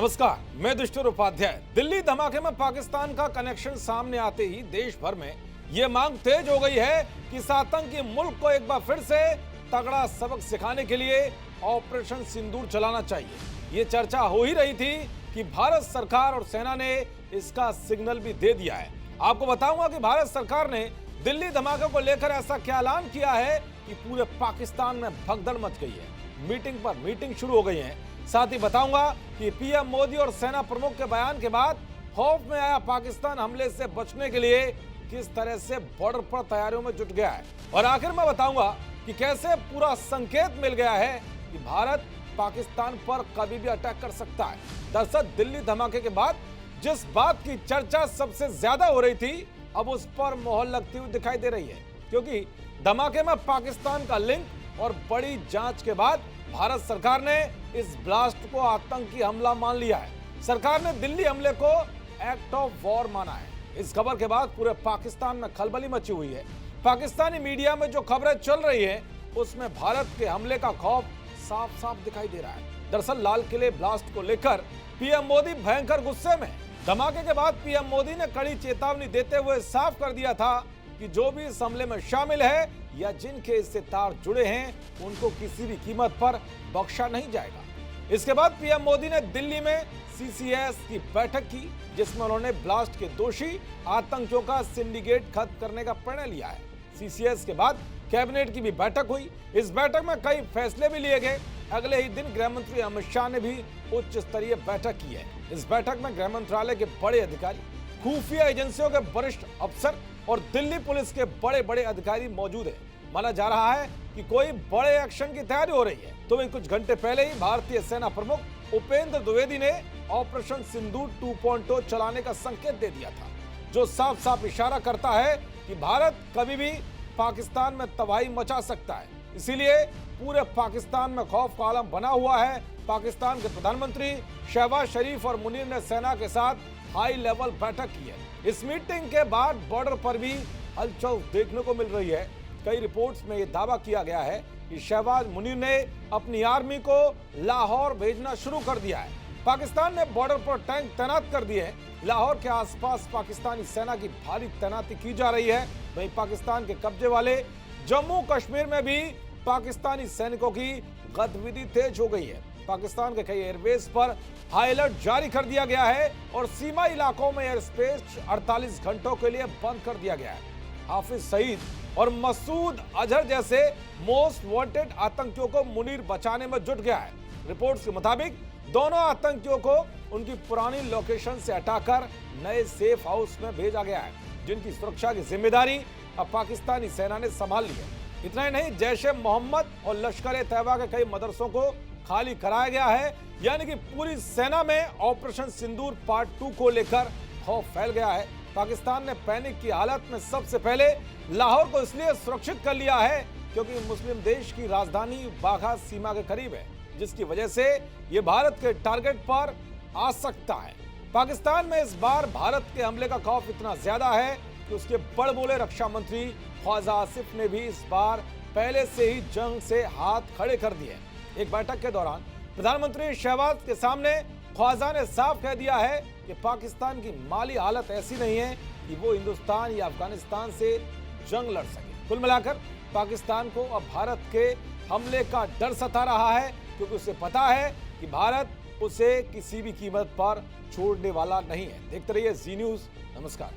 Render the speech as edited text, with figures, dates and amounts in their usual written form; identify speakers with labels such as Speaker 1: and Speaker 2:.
Speaker 1: नमस्कार, मैं दुष्टर उपाध्याय। दिल्ली धमाके में पाकिस्तान का कनेक्शन सामने आते ही देश भर में यह मांग तेज हो गई है कि इस आतंकी मुल्क को एक बार फिर से तगड़ा सबक सिखाने के लिए ऑपरेशन सिंदूर चलाना चाहिए। ये चर्चा हो ही रही थी कि भारत सरकार और सेना ने इसका सिग्नल भी दे दिया है। आपको बताऊंगा कि भारत सरकार ने दिल्ली धमाके को लेकर ऐसा क्या ऐलान किया है कि पूरे पाकिस्तान में भगदड़ मच गई है। मीटिंग पर मीटिंग शुरू हो गई है। साथ ही बताऊंगा कि पीएम मोदी और सेना प्रमुख के बयान के बाद खौफ में आया पाकिस्तान हमले से बचने के लिए किस तरह से बॉर्डर पर तैयारियों में जुट गया है। और आखिर में बताऊंगा कि कैसे पूरा संकेत मिल गया है कि भारत पाकिस्तान पर कभी भी अटैक कर सकता है। दरअसल दिल्ली धमाके के बाद जिस बात की चर्चा सबसे ज्यादा हो रही थी, अब उस पर मोहर लगती हुई दिखाई दे रही है, क्योंकि धमाके में पाकिस्तान का लिंक और बड़ी जांच के बाद भारत सरकार ने इस ब्लास्ट को आतंकी हमला मान लिया है। सरकार ने दिल्ली हमले को एक्ट ऑफ वॉर माना है। इस खबर के बाद पूरे पाकिस्तान में खलबली मची हुई है। पाकिस्तानी मीडिया में जो खबरें चल रही है उसमें भारत के हमले का खौफ साफ साफ दिखाई दे रहा है। दरअसल लाल किले ब्लास्ट को लेकर पीएम मोदी भयंकर गुस्से में। धमाके के बाद पीएम मोदी ने कड़ी चेतावनी देते हुए साफ कर दिया था कि जो भी इस हमले में शामिल है या जिनके इससे तार जुड़े हैं उनको किसी भी कीमत पर बख्शा नहीं जाएगा। इसके बाद पीएम मोदी ने दिल्ली में सीसीएस की बैठक की, जिसमें उन्होंने ब्लास्ट के दोषी आतंकियों का सिंडिकेट खत्म करने का निर्णय लिया है। सीसीएस के बाद कैबिनेट की भी बैठक हुई। इस बैठक में कई फैसले भी लिए गए। अगले ही दिन गृह मंत्री अमित शाह ने भी उच्च स्तरीय बैठक की है। इस बैठक में गृह मंत्रालय के बड़े अधिकारी, खुफिया एजेंसियों के वरिष्ठ अफसर और दिल्ली पुलिस के बड़े बड़े अधिकारी मौजूद हैं। माना जा रहा है कि कोई बड़े एक्शन की तैयारी हो रही है। तो वहीं कुछ घंटे पहले ही भारतीय सेना प्रमुख उपेंद्र द्विवेदी ने ऑपरेशन सिंदूर 2.0 चलाने का संकेत दे दिया था, जो साफ साफ इशारा करता है कि भारत कभी भी पाकिस्तान में तबाही मचा सकता है। इसीलिए पूरे पाकिस्तान में खौफ का आलम बना हुआ है। पाकिस्तान के प्रधानमंत्री शहबाज शरीफ और मुनीर ने सेना के साथ हाई लेवल बैठक की है। इस मीटिंग के बाद बॉर्डर पर भी हलचल देखने को मिल रही है। कई रिपोर्ट्स में यह दावा किया गया है कि शहबाज मुनीर ने अपनी आर्मी को लाहौर भेजना शुरू कर दिया है। पाकिस्तान ने बॉर्डर पर टैंक तैनात कर दिए हैं। लाहौर के आसपास पाकिस्तानी सेना की भारी तैनाती की जा रही है। वहीं पाकिस्तान के कब्जे वाले जम्मू कश्मीर में भी पाकिस्तानी सैनिकों की गतिविधि तेज हो गई है। पाकिस्तान के कई एयरबेस पर हाई अलर्ट जारी कर दिया गया है और सीमा इलाकों में एयर स्पेस 48 घंटों के लिए बंद कर दिया गया है। हाफिज सईद और मसूद अजहर जैसे मोस्ट वांटेड आतंकियों को मुनीर बचाने में जुट गया है। रिपोर्ट्स के मुताबिक दोनों आतंकियों को उनकी पुरानी लोकेशन से हटाकर नए सेफ हाउस में भेजा गया है, जिनकी सुरक्षा की जिम्मेदारी अब पाकिस्तानी सेना ने संभाल ली है। इतना ही नहीं, जैश-ए मोहम्मद और लश्कर-ए-तैयबा के कई मदरसों को खाली कराया गया है। यानी कि पूरी सेना में ऑपरेशन सिंदूर पार्ट 2 को लेकर खौफ फैल गया है। पाकिस्तान ने पैनिक की हालत में सबसे पहले लाहौर को इसलिए सुरक्षित कर लिया है क्योंकि मुस्लिम देश की राजधानी बाघा सीमा के करीब है, जिसकी वजह से ये भारत के टारगेट पर आ सकता है। पाकिस्तान में इस बार भारत के हमले का खौफ इतना ज्यादा है कि उसके बड़बोले रक्षा मंत्री ख्वाजा आसिफ ने भी इस बार पहले से ही जंग से हाथ खड़े कर दिए। एक बैठक के दौरान प्रधानमंत्री शहबाज के सामने ख्वाजा ने साफ कह दिया है कि पाकिस्तान की माली हालत ऐसी नहीं है कि वो हिंदुस्तान या अफगानिस्तान से जंग लड़ सके। कुल मिलाकर पाकिस्तान को अब भारत के हमले का डर सता रहा है, क्योंकि उसे पता है कि भारत उसे किसी भी कीमत पर छोड़ने वाला नहीं है। देखते रहिए जी न्यूज़। नमस्कार।